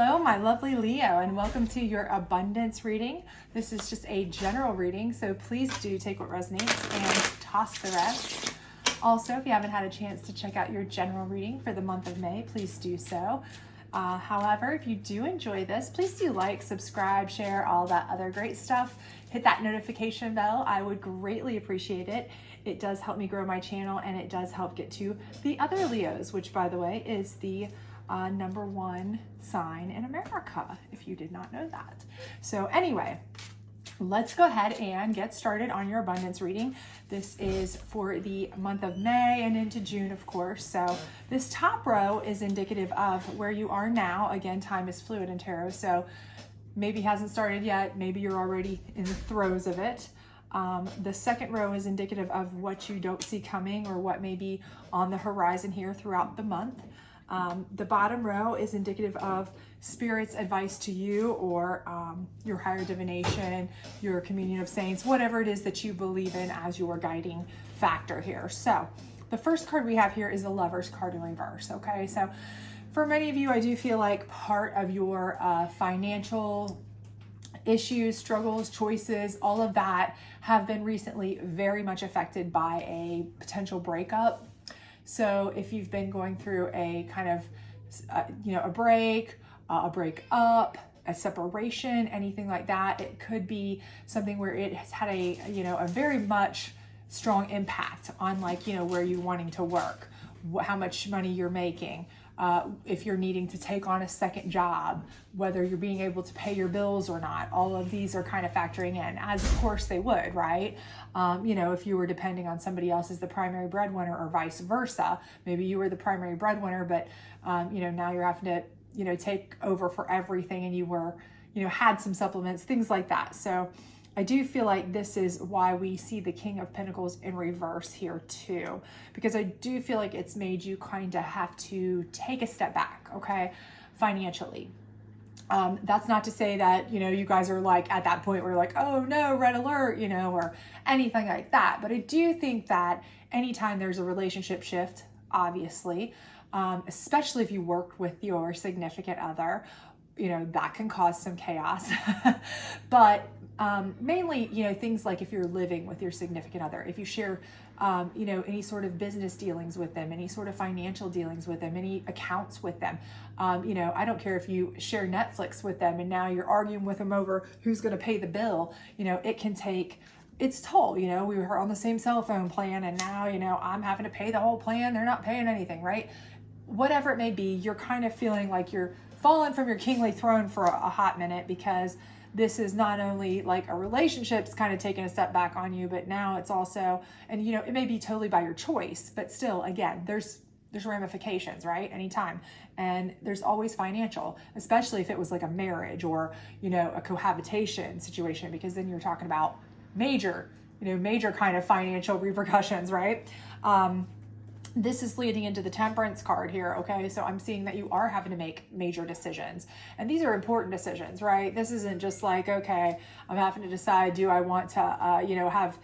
Hello, my lovely Leo, and welcome to your abundance reading. This is just a general reading, so please do take what resonates and toss the rest. Also, if you haven't had a chance to check out your general reading for the month of May, please do so. However, if you do enjoy this, please do like, subscribe, share, all that other great stuff. Hit that notification bell. I would greatly appreciate it. It does help me grow my channel, and it does help get to the other Leos, which, by the way, is the number one sign in America, if you did not know that. So anyway, let's go ahead and get started on your abundance reading. This is for the month of May and into June, of course. So this top row is indicative of where you are now. Again, time is fluid in tarot, so maybe hasn't started yet. Maybe you're already in the throes of it. The second row is indicative of what you don't see coming or what may be on the horizon here throughout the month. The bottom row is indicative of Spirit's advice to you, or your higher divination, your communion of saints, whatever it is that you believe in as your guiding factor here. So the first card we have here is the Lover's card in reverse. Okay, so for many of you, I do feel like part of your financial issues, struggles, choices, all of that have been recently very much affected by a potential breakup. So if you've been going through a kind of, a break, a breakup, a separation, anything like that, it could be something where it has had a very much strong impact on where you're wanting to work, how much money you're making, if you're needing to take on a second job, whether you're being able to pay your bills or not. All of these are kind of factoring in, as of course they would, right? If you were depending on somebody else as the primary breadwinner or vice versa, maybe you were the primary breadwinner, but now you're having to, take over for everything, and you were, had some supplements, things like that. So I do feel like this is why we see the King of Pentacles in reverse here too, because I do feel like it's made you kind of have to take a step back, okay, financially. That's not to say that, you guys are at that point where you're like, oh no, red alert, or anything like that. But I do think that anytime there's a relationship shift, obviously, especially if you work with your significant other, that can cause some chaos. But mainly, things like if you're living with your significant other, if you share, any sort of business dealings with them, any sort of financial dealings with them, any accounts with them, I don't care if you share Netflix with them and now you're arguing with them over who's going to pay the bill, it can take its toll. We were on the same cell phone plan, and now, I'm having to pay the whole plan. They're not paying anything, right? Whatever it may be, you're kind of feeling like you're fallen from your kingly throne for a hot minute, because this is not only like a relationship's kind of taking a step back on you, but now it's also, and it may be totally by your choice, but still, again, there's ramifications, right? Anytime. And there's always financial, especially if it was like a marriage or, a cohabitation situation, because then you're talking about major kind of financial repercussions, right? This is leading into the Temperance card here, okay? So I'm seeing that you are having to make major decisions. And these are important decisions, right? This isn't just like, okay, I'm having to decide, do I want to, have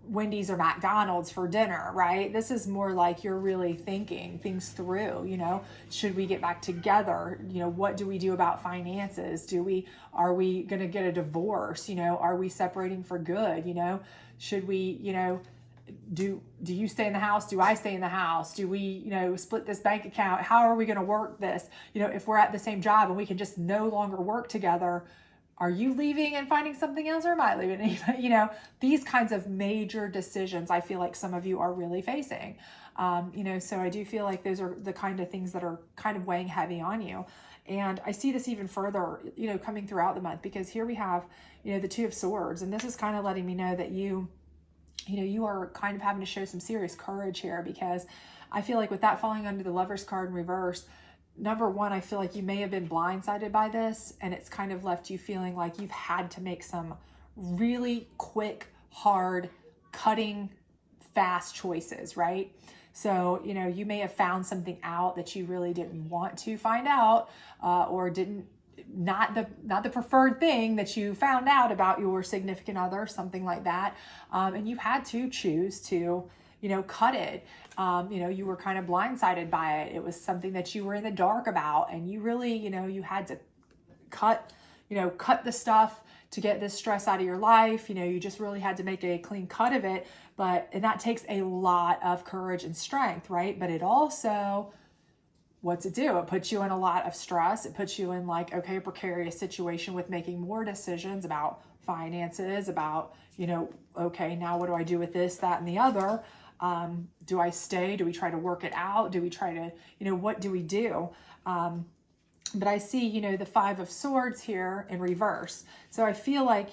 Wendy's or McDonald's for dinner, right? This is more like you're really thinking things through, should we get back together? What do we do about finances? Are we going to get a divorce? Are we separating for good? Should we, do you stay in the house? Do I stay in the house? Do we, split this bank account? How are we going to work this? If we're at the same job and we can just no longer work together, are you leaving and finding something else, or am I leaving? These kinds of major decisions, I feel like some of you are really facing. So I do feel like those are the kind of things that are kind of weighing heavy on you. And I see this even further, coming throughout the month, because here we have, the Two of Swords, and this is kind of letting me know that you are kind of having to show some serious courage here, because I feel like with that falling under the Lover's card in reverse, number one, I feel like you may have been blindsided by this, and it's kind of left you feeling like you've had to make some really quick, hard, cutting, fast choices, right? So, you may have found something out that you really didn't want to find out, or not the preferred thing that you found out about your significant other, something like that. And you had to choose to, cut it. You were kind of blindsided by it. It was something that you were in the dark about, and you really, you had to cut the stuff to get this stress out of your life. You just really had to make a clean cut of it. And that takes a lot of courage and strength, right? But it also, what's it do? It puts you in a lot of stress. It puts you in a precarious situation with making more decisions about finances, about, okay, now what do I do with this, that, and the other? Do I stay? Do we try to work it out? Do we try to, what do we do? But I see, the Five of Swords here in reverse. So I feel like,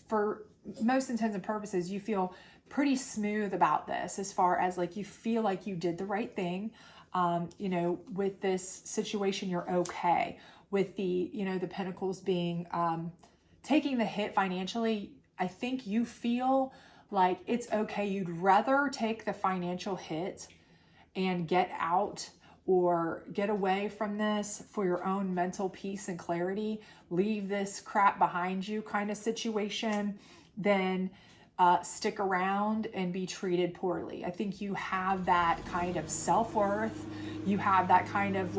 for most intents and purposes, you feel pretty smooth about this, as far as you feel like you did the right thing. With this situation, you're okay. With the, the Pentacles being, taking the hit financially, I think you feel like it's okay. You'd rather take the financial hit and get out or get away from this for your own mental peace and clarity, leave this crap behind you kind of situation, than stick around and be treated poorly. I think you have that kind of self-worth. You have that kind of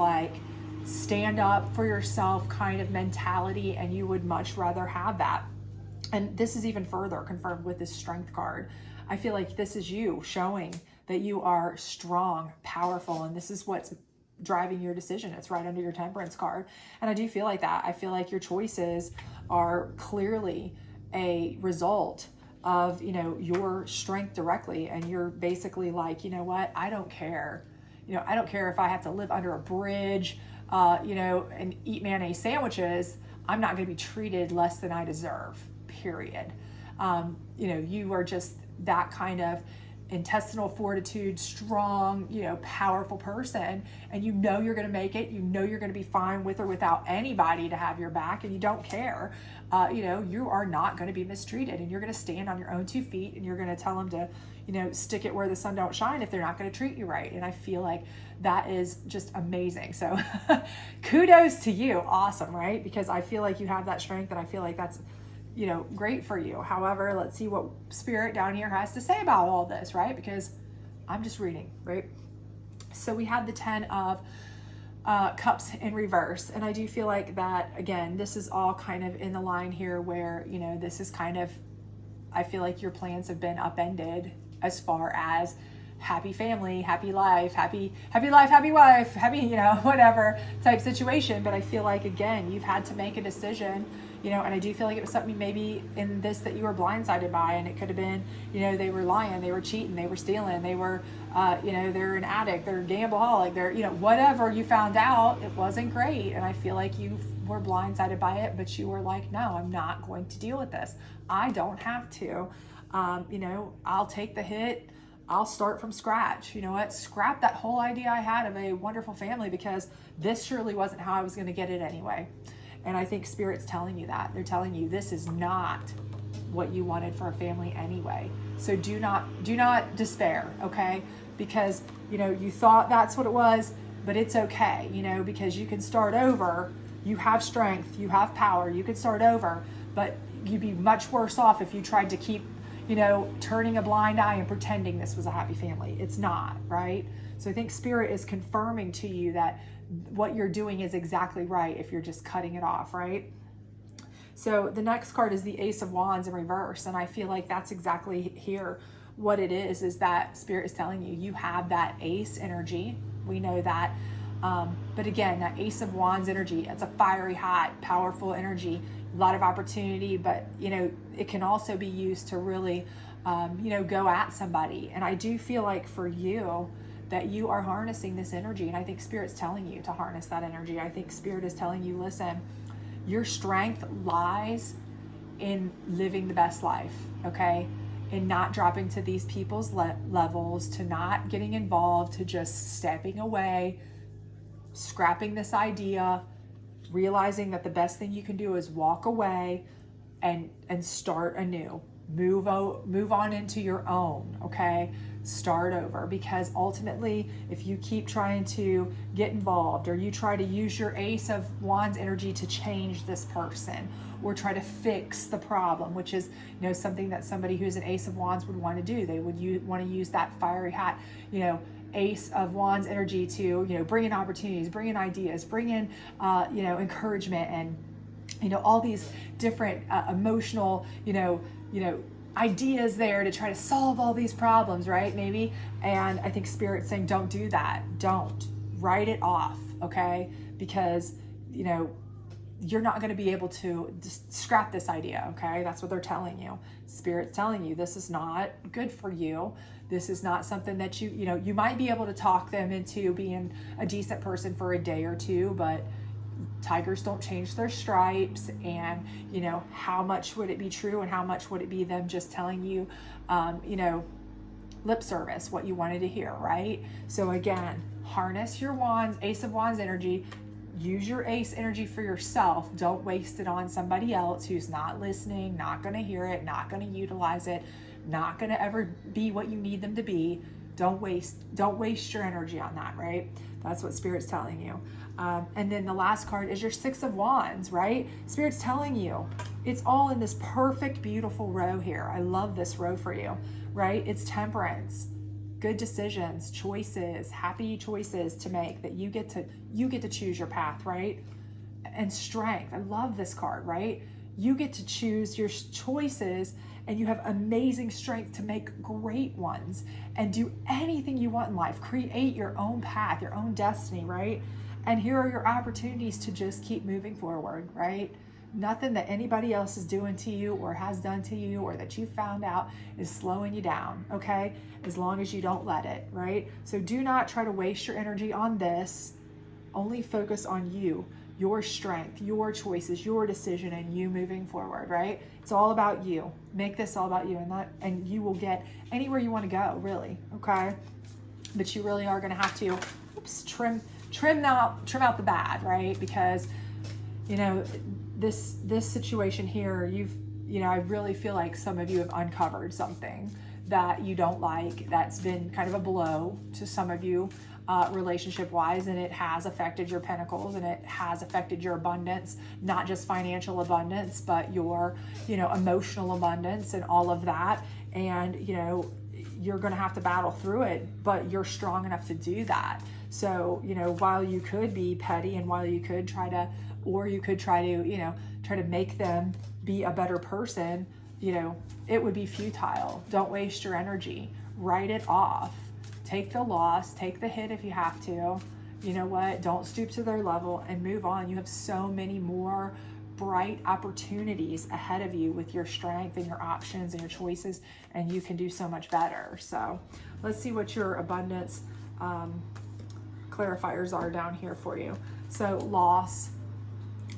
stand up for yourself kind of mentality, and you would much rather have that. And this is even further confirmed with this Strength card. I feel like this is you showing that you are strong, powerful, and this is what's driving your decision. It's right under your Temperance card. And I do feel like that. I feel like your choices are clearly a result of, your strength directly. And you're basically you know what? I don't care. I don't care if I have to live under a bridge, and eat mayonnaise sandwiches. I'm not going to be treated less than I deserve, period. You are just that kind of intestinal fortitude, strong, powerful person, and you're going to make it. You're going to be fine with or without anybody to have your back, and you don't care. You are not going to be mistreated, and you're going to stand on your own 2 feet, and you're going to tell them to, stick it where the sun don't shine if they're not going to treat you right. And I feel like that is just amazing. So kudos to you. Awesome, right? Because I feel like you have that strength, and I feel like that's great for you. However, let's see what Spirit down here has to say about all this, right? Because I'm just reading, right? So we have the 10 of Cups in reverse. And I do feel like that, again, this is all kind of in the line here where, this is kind of, I feel like your plans have been upended as far as happy family, happy life, happy life, happy wife, happy, whatever type situation. But I feel like, again, you've had to make a decision, and I do feel like it was something maybe in this that you were blindsided by, and it could have been, they were lying, they were cheating, they were stealing, they were, they're an addict, they're a gambleaholic, they're, whatever you found out, it wasn't great. And I feel like you were blindsided by it, but you were like, no, I'm not going to deal with this. I don't have to, I'll take the hit. I'll start from scratch. You know what? Scrap that whole idea I had of a wonderful family, because this surely wasn't how I was going to get it anyway. And I think Spirit's telling you that. They're telling you this is not what you wanted for a family anyway. So do not despair, okay? Because, you thought that's what it was, but it's okay, because you can start over. You have strength, you have power, you could start over, but you'd be much worse off if you tried to keep turning a blind eye and pretending this was a happy family. It's not, right? So I think Spirit is confirming to you that what you're doing is exactly right if you're just cutting it off, right? So the next card is the Ace of Wands in reverse. And I feel like that's exactly here what it is that Spirit is telling you. You have that ace energy. We know that. But again, that Ace of Wands energy, it's a fiery, hot, powerful energy. A lot of opportunity, but it can also be used to really go at somebody. And I do feel like for you that you are harnessing this energy, and I think Spirit's telling you to harness that energy. I think Spirit is telling you, listen, your strength lies in living the best life, okay? In not dropping to these people's levels, to not getting involved, to just stepping away, scrapping this idea, realizing that the best thing you can do is walk away and start anew. Move on into your own, okay? Start over, because ultimately, if you keep trying to get involved, or you try to use your Ace of Wands energy to change this person, or try to fix the problem, which is something that somebody who's an Ace of Wands would want to do. They would want to use that fiery hot Ace of Wands energy to, you know, bring in opportunities, bring in ideas, bring in, you know, encouragement, and, you know, all these different emotional, you know, ideas there to try to solve all these problems, right? Maybe. And I think Spirit's saying, don't do that. Don't. Write it off, okay? Because, you know, you're not going to be able to just scrap this idea, okay? That's what they're telling you. Spirit's telling you this is not good for you. This is not something that you know, you might be able to talk them into being a decent person for a day or two, but tigers don't change their stripes. And, you know, how much would it be true and how much would it be them just telling you, you know, lip service, what you wanted to hear, right? So again, harness your wands, Ace of Wands energy. Use your ace energy for yourself. Don't waste it on somebody else who's not listening, not going to hear it, not going to utilize it, not going to ever be what you need them to be. Don't waste your energy on that, right? That's what Spirit's telling you. And then the last card is your Six of Wands, right? Spirit's telling you it's all in this perfect, beautiful row here. I love this row for you, right? It's temperance, good decisions, choices, happy choices to make, that you get to choose your path, right? And strength. I love this card, right? You get to choose your choices, and you have amazing strength to make great ones and do anything you want in life. Create your own path, your own destiny, right? And here are your opportunities to just keep moving forward, right? Nothing that anybody else is doing to you or has done to you or that you found out is slowing you down, okay? As long as you don't let it, right? So do not try to waste your energy on this. Only focus on you, your strength, your choices, your decision, and you moving forward, right? It's all about you. Make this all about you, and you will get anywhere you want to go, really, okay? But you really are going to have to trim out the bad, right? Because, you know, this situation here, I really feel like some of you have uncovered something that you don't like, that's been kind of a blow to some of you relationship wise, and it has affected your pentacles, and it has affected your abundance, not just financial abundance, but your, you know, emotional abundance and all of that. And, you know, you're going to have to battle through it, but you're strong enough to do that. So, you know, while you could be petty, and while you could try to make them be a better person, you know, it would be futile. Don't waste your energy. Write it off. Take the loss, take the hit if you have to. You know what? Don't stoop to their level and move on. You have so many more bright opportunities ahead of you with your strength and your options and your choices, and you can do so much better. So let's see what your abundance clarifiers are down here for you. So loss,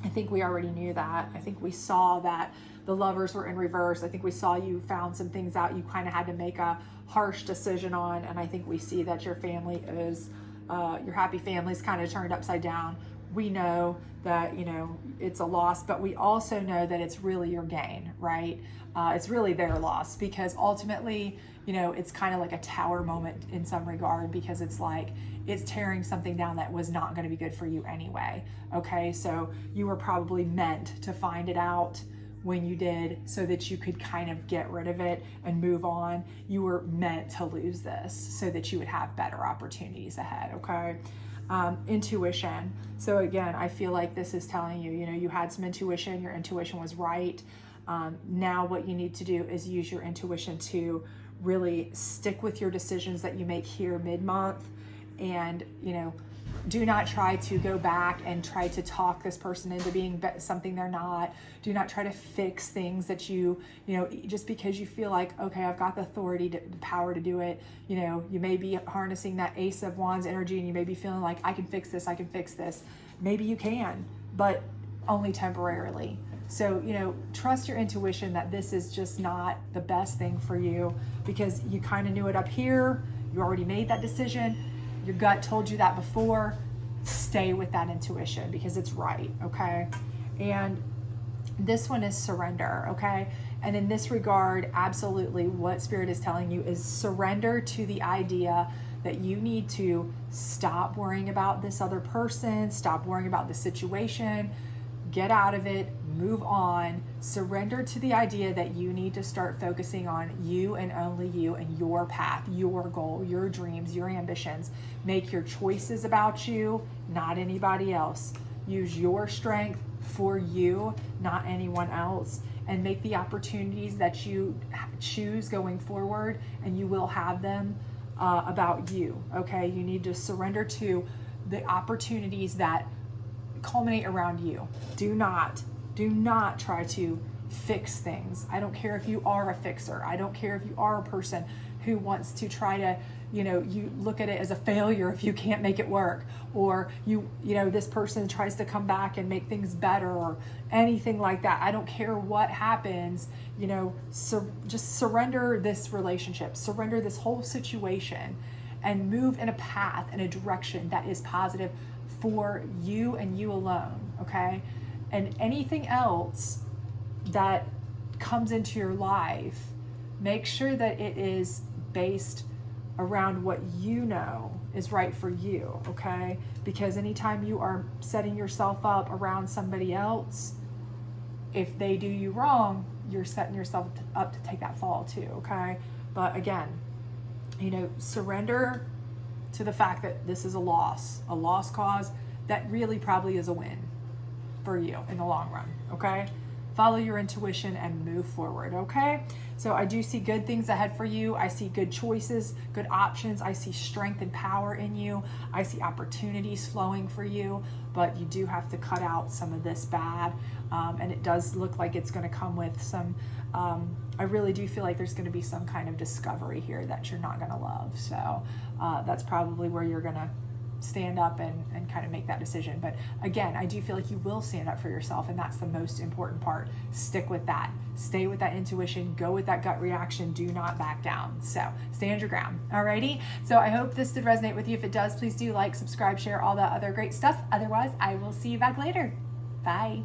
I think we already knew that. I think we saw that the Lovers were in reverse. I think we saw you found some things out you kind of had to make a harsh decision on. And I think we see that your family is, your happy family is kind of turned upside down. We know that, you know, it's a loss, but we also know that it's really your gain, right? It's really their loss, because ultimately, you know, it's kind of like a tower moment in some regard, because it's like, it's tearing something down that was not going to be good for you anyway. Okay. So you were probably meant to find it out when you did, so that you could kind of get rid of it and move on. You were meant to lose this so that you would have better opportunities ahead. Okay. Intuition. So again, I feel like this is telling you, you know, you had some intuition, your intuition was right. Now what you need to do is use your intuition to really stick with your decisions that you make here mid-month. And, you know, do not try to go back and try to talk this person into being something they're not. Do not try to fix things that you know, just because you feel like, okay, I've got the authority, the power to do it. You know, you may be harnessing that Ace of Wands energy, and you may be feeling like, I can fix this, I can fix this. Maybe you can, but only temporarily. So, you know, trust your intuition that this is just not the best thing for you, because you kind of knew it up here. You already made that decision. Your gut told you that before. Stay with that intuition, because it's right, okay? And this one is surrender, okay? And in this regard, absolutely what Spirit is telling you is surrender to the idea that you need to stop worrying about this other person, stop worrying about the situation, get out of it, move on, surrender to the idea that you need to start focusing on you and only you and your path, your goal, your dreams, your ambitions. Make your choices about you, not anybody else. Use your strength for you, not anyone else, and make the opportunities that you choose going forward, and you will have them, about you, okay? You need to surrender to the opportunities that culminate around you. Do not try to fix things. I don't care if you are a fixer. I don't care if you are a person who wants to try to, you look at it as a failure if you can't make it work, or this person tries to come back and make things better, or anything like that. I don't care what happens, just surrender this relationship, surrender this whole situation, and move in a path, in a direction that is positive for you and you alone, okay? And anything else that comes into your life, make sure that it is based around what you know is right for you, okay? Because anytime you are setting yourself up around somebody else, if they do you wrong, you're setting yourself up to take that fall too, okay? But again, surrender to the fact that this is a lost cause that really probably is a win for you in the long run, okay? Follow your intuition and move forward, okay? So I do see good things ahead for you. I see good choices, good options. I see strength and power in you. I see opportunities flowing for you, but you do have to cut out some of this bad. And it does look like it's going to come with some, I really do feel like there's going to be some kind of discovery here that you're not going to love. So that's probably where you're going to stand up and kind of make that decision. But again, I do feel like you will stand up for yourself, and that's the most important part. Stick with that. Stay with that intuition. Go with that gut reaction. Do not back down. So stand your ground. Alrighty. So I hope this did resonate with you. If it does, please do like, subscribe, share, all that other great stuff. Otherwise, I will see you back later. Bye.